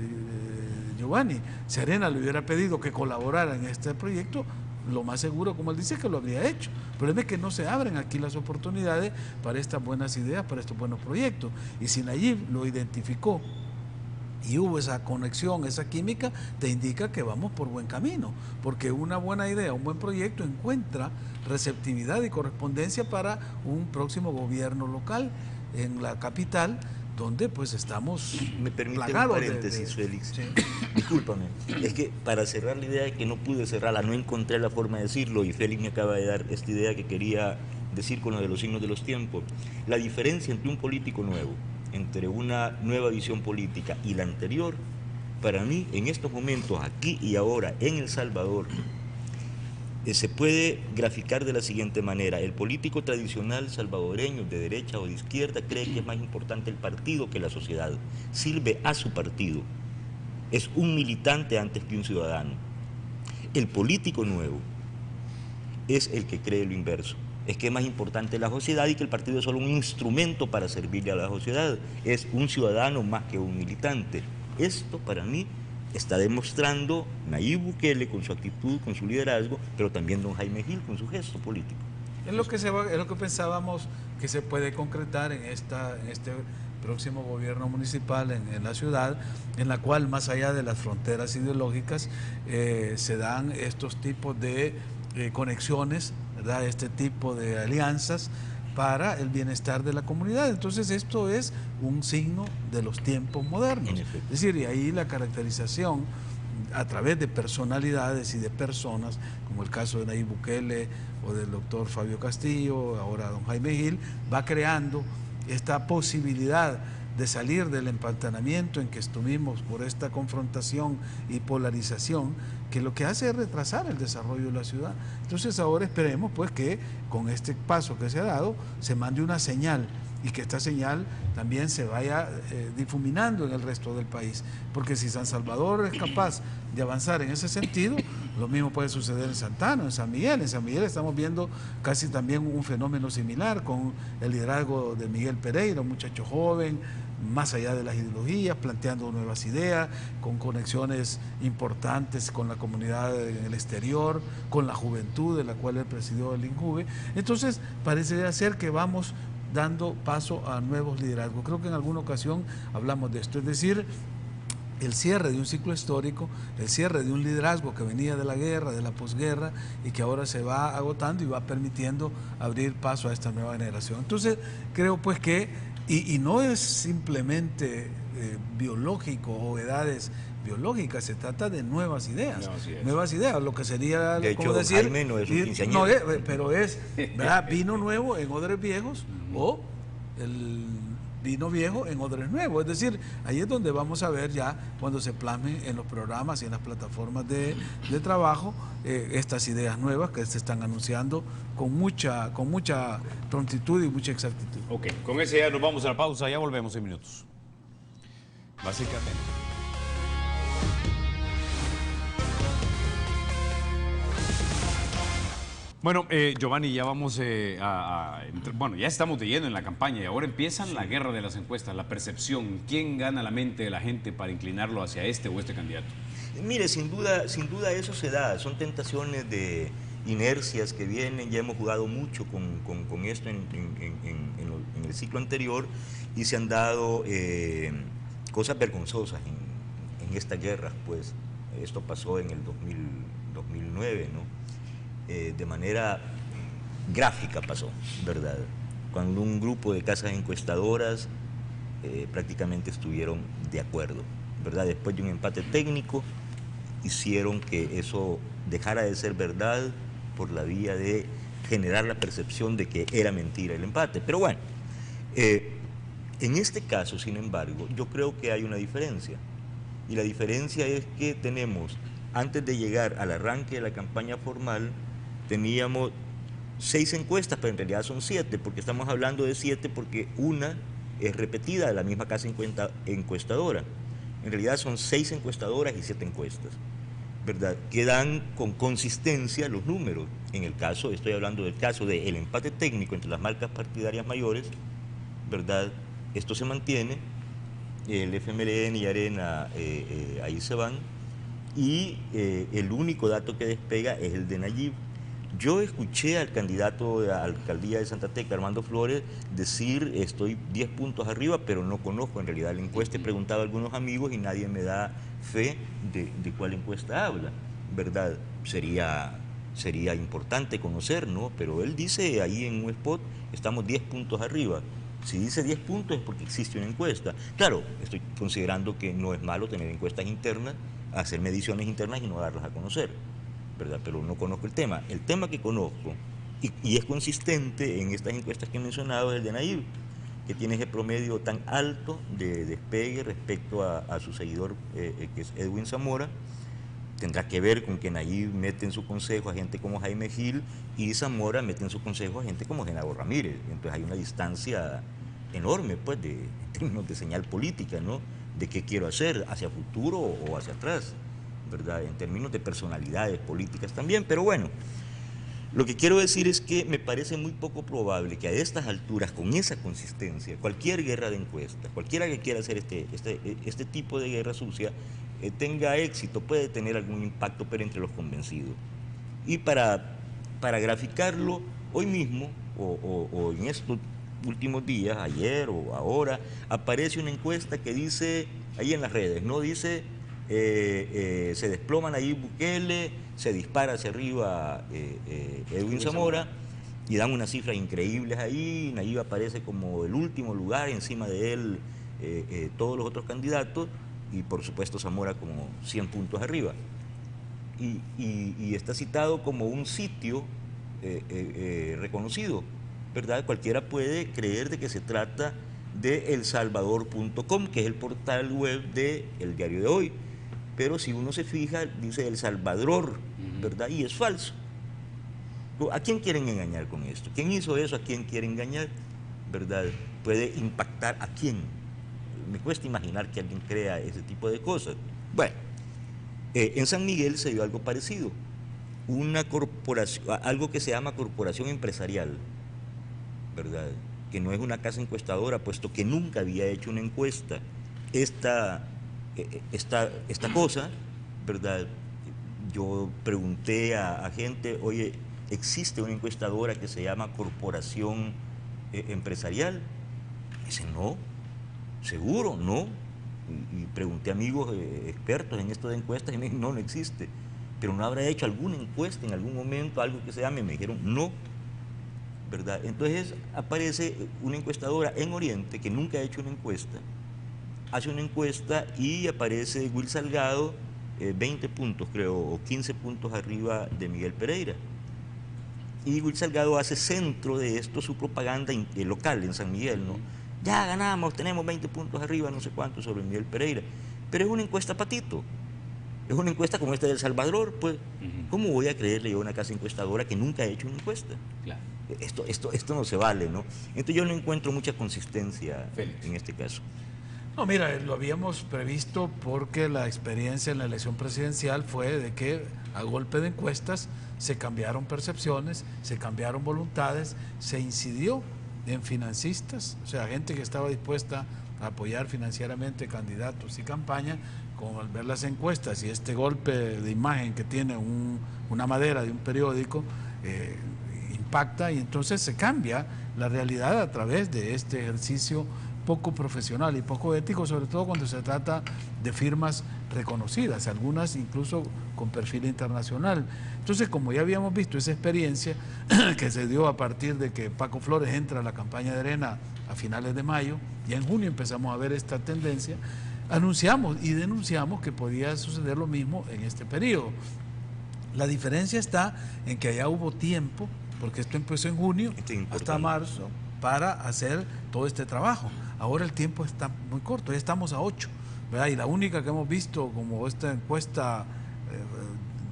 Giovanni, si Arena le hubiera pedido que colaborara en este proyecto, lo más seguro, como él dice, que lo habría hecho. Pero es que no se abren aquí las oportunidades para estas buenas ideas, para estos buenos proyectos. Y si Nayib lo identificó y hubo esa conexión, esa química, te indica que vamos por buen camino, porque una buena idea, un buen proyecto encuentra receptividad y correspondencia para un próximo gobierno local en la capital, donde pues estamos Me permite un paréntesis, Félix. Sí. Discúlpame, es que para cerrar la idea que no pude cerrarla, no encontré la forma de decirlo, y Félix me acaba de dar esta idea que quería decir con lo de los signos de los tiempos. La diferencia entre un político nuevo, entre una nueva visión política y la anterior, para mí en estos momentos, aquí y ahora, en El Salvador, se puede graficar de la siguiente manera: el político tradicional salvadoreño de derecha o de izquierda cree que es más importante el partido que la sociedad, sirve a su partido, es un militante antes que un ciudadano. El político nuevo es el que cree lo inverso, es que es más importante la sociedad y que el partido es solo un instrumento para servirle a la sociedad, es un ciudadano más que un militante. Esto para mí está demostrando Nayib Bukele con su actitud, con su liderazgo, pero también don Jaime Gil con su gesto político. Es lo que pensábamos que se puede concretar en este próximo gobierno municipal en la ciudad, en la cual, más allá de las fronteras ideológicas, se dan estos tipos de conexiones, ¿verdad? Este tipo de alianzas para el bienestar de la comunidad. Entonces esto es un signo de los tiempos modernos. Es decir, y ahí la caracterización a través de personalidades y de personas, como el caso de Nayib Bukele o del doctor Fabio Castillo, ahora don Jaime Gil, va creando esta posibilidad de salir del empantanamiento en que estuvimos por esta confrontación y polarización, que lo que hace es retrasar el desarrollo de la ciudad. Entonces ahora esperemos pues que con este paso que se ha dado se mande una señal, y que esta señal también se vaya difuminando en el resto del país, porque si San Salvador es capaz de avanzar en ese sentido, lo mismo puede suceder en Santana, en San Miguel. En San Miguel estamos viendo casi también un fenómeno similar con el liderazgo de Miguel Pereira, un muchacho joven, más allá de las ideologías, planteando nuevas ideas, con conexiones importantes con la comunidad en el exterior, con la juventud de la cual él presidió el INJUVE. Entonces parece ser que vamos dando paso a nuevos liderazgos. Creo que en alguna ocasión hablamos de esto, es decir, el cierre de un ciclo histórico, el cierre de un liderazgo que venía de la guerra, de la posguerra, y que ahora se va agotando y va permitiendo abrir paso a esta nueva generación. Entonces, creo pues que, y no es simplemente biológico o edades biológicas, se trata de nuevas ideas, lo que sería, de como hecho, decir, Jaime no es un quinceañero. no, pero es, ¿verdad?, vino nuevo en odres viejos, o el vino viejo en odres nuevos. Es decir, ahí es donde vamos a ver ya, cuando se plasmen en los programas y en las plataformas de trabajo, estas ideas nuevas que se están anunciando con mucha prontitud y mucha exactitud. Ok, con ese ya nos vamos a la pausa, ya volvemos en minutos. Básicamente. Bueno, Giovanni, ya vamos bueno, ya estamos de lleno en la campaña y ahora empiezan la guerra de las encuestas, la percepción. ¿Quién gana la mente de la gente para inclinarlo hacia este o este candidato? Mire, sin duda eso se da. Son tentaciones de inercias que vienen. Ya hemos jugado mucho con esto en el ciclo anterior y se han dado cosas vergonzosas en estas guerras. Pues esto pasó en el 2009, ¿no? De manera gráfica pasó, ¿verdad? Cuando un grupo de casas encuestadoras prácticamente estuvieron de acuerdo, ¿verdad? Después de un empate técnico, hicieron que eso dejara de ser verdad por la vía de generar la percepción de que era mentira el empate. Pero bueno, en este caso, sin embargo, yo creo que hay una diferencia. Y la diferencia es que tenemos, antes de llegar al arranque de la campaña formal, teníamos 6 encuestas, pero en realidad son 7, porque estamos hablando de 7 porque una es repetida de la misma casa encuestadora. En realidad son 6 encuestadoras y 7 encuestas, ¿verdad?, que dan con consistencia los números. En el caso, estoy hablando del caso del empate técnico entre las marcas partidarias mayores, ¿verdad? Esto se mantiene, el FMLN y Arena ahí se van, y el único dato que despega es el de Nayib. Yo escuché al candidato a la alcaldía de Santa Tecla, Armando Flores, decir estoy 10 puntos arriba, pero no conozco en realidad la encuesta. He preguntado a algunos amigos y nadie me da fe de cuál encuesta habla, ¿verdad? Sería importante conocer, ¿no? Pero él dice ahí en un spot, estamos 10 puntos arriba. Si dice 10 puntos es porque existe una encuesta. Claro, estoy considerando que no es malo tener encuestas internas, hacer mediciones internas y no darlas a conocer, ¿verdad? Pero no conozco el tema. El tema que conozco, y es consistente en estas encuestas que he mencionado, es el de Nayib, que tiene ese promedio tan alto de despegue respecto a su seguidor, que es Edwin Zamora. Tendrá que ver con que Nayib mete en su consejo a gente como Jaime Gil y Zamora mete en su consejo a gente como Genaro Ramírez. Entonces hay una distancia enorme, pues, en términos de señal política, ¿no? De qué quiero hacer, hacia futuro o hacia atrás, ¿verdad? En términos de personalidades políticas también. Pero bueno, lo que quiero decir es que me parece muy poco probable que a estas alturas, con esa consistencia, cualquier guerra de encuestas, cualquiera que quiera hacer este tipo de guerra sucia, tenga éxito. Puede tener algún impacto, pero entre los convencidos. Y para graficarlo, hoy mismo, o en estos últimos días, ayer o ahora, aparece una encuesta que dice, ahí en las redes, ¿no? Dice, se desploman ahí Bukele, se dispara hacia arriba Edwin Zamora, y dan unas cifras increíbles ahí. Nayib aparece como el último lugar, encima de él todos los otros candidatos, y por supuesto Zamora como 100 puntos arriba. Y está citado como un sitio reconocido, ¿verdad? Cualquiera puede creer de que se trata de elsalvador.com, que es el portal web del Diario de Hoy. Pero si uno se fija, dice El Salvador, ¿verdad? Y es falso. ¿A quién quieren engañar con esto? ¿Quién hizo eso? ¿A quién quiere engañar? ¿Verdad? ¿Puede impactar a quién? Me cuesta imaginar que alguien crea ese tipo de cosas. Bueno, en San Miguel se dio algo parecido. Una corporación, algo que se llama corporación empresarial, ¿verdad? Que no es una casa encuestadora, puesto que nunca había hecho una encuesta. Esta cosa, ¿verdad? Yo pregunté a gente, oye, ¿existe una encuestadora que se llama corporación empresarial? Dice, no, seguro, no. y pregunté a amigos expertos en esto de encuestas y me dijeron, no, no existe. Pero no habrá hecho alguna encuesta en algún momento, algo que se llame, me dijeron, no, ¿verdad? Entonces aparece una encuestadora en Oriente que nunca ha hecho una encuesta, hace una encuesta y aparece Will Salgado 20 puntos, creo, o 15 puntos arriba de Miguel Pereira. Y Will Salgado hace centro de esto su propaganda local en San Miguel, ¿no? Ya ganamos, tenemos 20 puntos arriba, no sé cuánto, sobre Miguel Pereira. Pero es una encuesta patito. Es una encuesta como esta de El Salvador, pues. ¿Cómo voy a creerle yo a una casa encuestadora que nunca ha hecho una encuesta? Claro. Esto no se vale, ¿no? Entonces yo no encuentro mucha consistencia en este caso. No, mira, lo habíamos previsto porque la experiencia en la elección presidencial fue de que a golpe de encuestas se cambiaron percepciones, se cambiaron voluntades, se incidió en financistas, o sea, gente que estaba dispuesta a apoyar financieramente candidatos y campaña. Al ver las encuestas y este golpe de imagen que tiene una madera de un periódico, impacta, y entonces se cambia la realidad a través de este ejercicio poco profesional y poco ético, sobre todo cuando se trata de firmas reconocidas, algunas incluso con perfil internacional. Entonces, como ya habíamos visto esa experiencia que se dio a partir de que Paco Flores entra a la campaña de Arena a finales de mayo, ya en junio empezamos a ver esta tendencia, anunciamos y denunciamos que podía suceder lo mismo en este periodo. La diferencia está en que allá hubo tiempo, porque esto empezó en junio hasta marzo, para hacer todo este trabajo. Ahora el tiempo está muy corto, ya estamos a 8, ¿verdad? Y la única que hemos visto como esta encuesta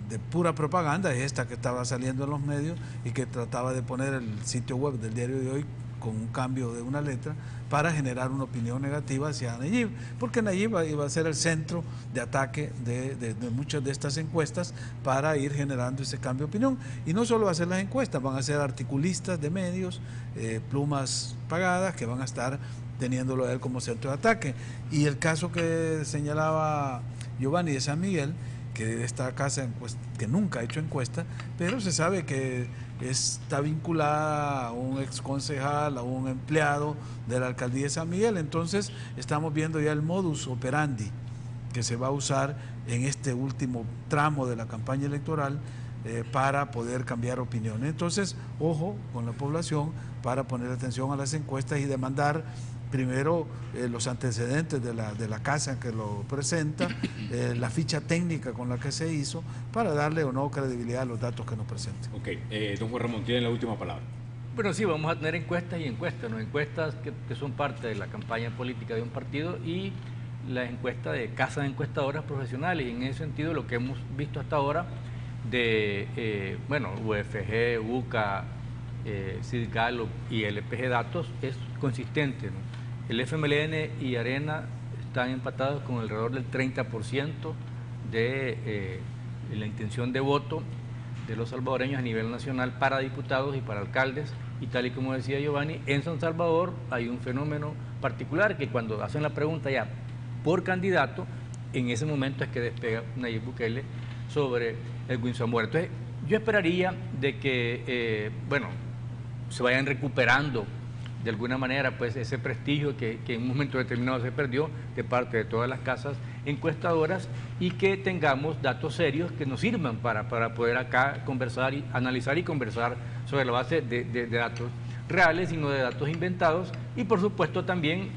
de pura propaganda es esta que estaba saliendo en los medios y que trataba de poner el sitio web del diario de hoy con un cambio de una letra para generar una opinión negativa hacia Nayib, porque Nayib iba a ser el centro de ataque de muchas de estas encuestas para ir generando ese cambio de opinión. Y no solo va a ser las encuestas, van a ser articulistas de medios, plumas pagadas, que van a estar teniéndolo a él como centro de ataque. Y el caso que señalaba Giovanni de San Miguel, que de esta casa que nunca ha hecho encuesta, pero se sabe que está vinculada a un exconcejal, a un empleado de la alcaldía de San Miguel. Entonces estamos viendo ya el modus operandi que se va a usar en este último tramo de la campaña electoral para poder cambiar opiniones. Entonces, ojo con la población para poner atención a las encuestas y demandar primero los antecedentes de la casa que lo presenta, la ficha técnica con la que se hizo, para darle o no credibilidad a los datos que nos presenten. Ok, don Juan Ramón, tiene la última palabra. Bueno, sí, vamos a tener encuestas y encuestas, ¿no? Encuestas que son parte de la campaña política de un partido y la encuesta de casas encuestadoras profesionales. Y en ese sentido, lo que hemos visto hasta ahora de, UFG, UCA, Cidgallup y LPG Datos es consistente, ¿no? El FMLN y Arena están empatados con alrededor del 30% de la intención de voto de los salvadoreños a nivel nacional para diputados y para alcaldes. Y tal y como decía Giovanni, en San Salvador hay un fenómeno particular que cuando hacen la pregunta ya por candidato, en ese momento es que despega Nayib Bukele sobre Edwin Zamora. Entonces, yo esperaría de que, se vayan recuperando de alguna manera pues ese prestigio que en un momento determinado se perdió de parte de todas las casas encuestadoras, y que tengamos datos serios que nos sirvan para poder acá conversar y analizar y conversar sobre la base de datos reales y no de datos inventados. Y por supuesto también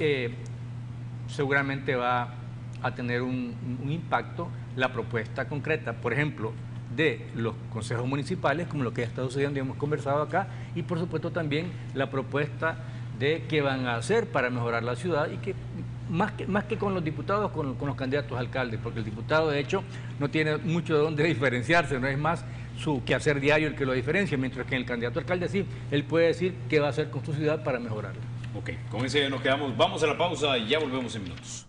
seguramente va a tener un impacto la propuesta concreta, por ejemplo, de los consejos municipales, como lo que ya está sucediendo y hemos conversado acá, y por supuesto también la propuesta de qué van a hacer para mejorar la ciudad, y que más que con los diputados, con los candidatos a alcaldes, porque el diputado de hecho no tiene mucho de dónde diferenciarse, no es más su quehacer diario el que lo diferencia, mientras que en el candidato a alcalde sí, él puede decir qué va a hacer con su ciudad para mejorarla. Ok, con ese nos quedamos, vamos a la pausa y ya volvemos en minutos.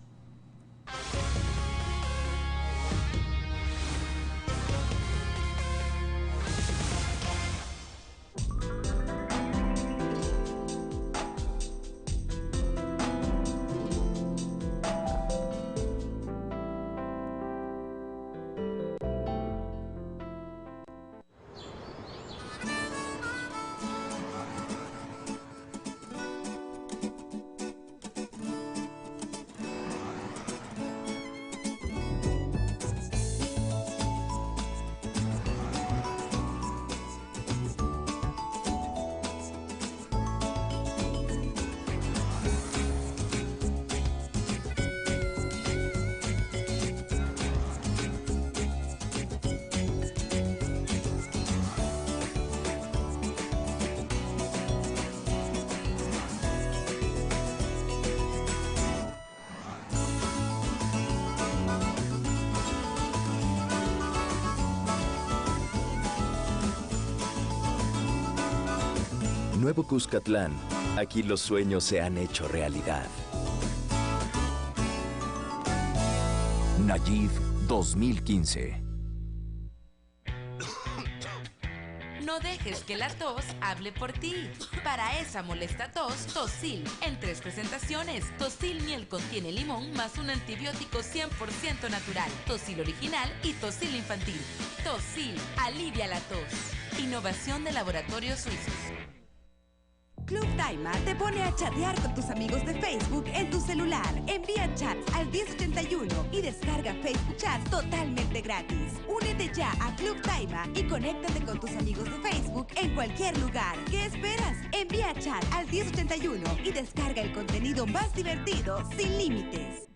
Nuevo Cuscatlán. Aquí los sueños se han hecho realidad. Nayib 2015. No dejes que la tos hable por ti. Para esa molesta tos, Tosil. En 3 presentaciones. Tosil miel contiene limón más un antibiótico 100% natural. Tosil original y Tosil infantil. Tosil, alivia la tos. Innovación de Laboratorios Suizos. Club Daima te pone a chatear con tus amigos de Facebook en tu celular. Envía chats al 1081 y descarga Facebook Chat totalmente gratis. Únete ya a Club Daima y conéctate con tus amigos de Facebook en cualquier lugar. ¿Qué esperas? Envía chat al 1081 y descarga el contenido más divertido sin límites.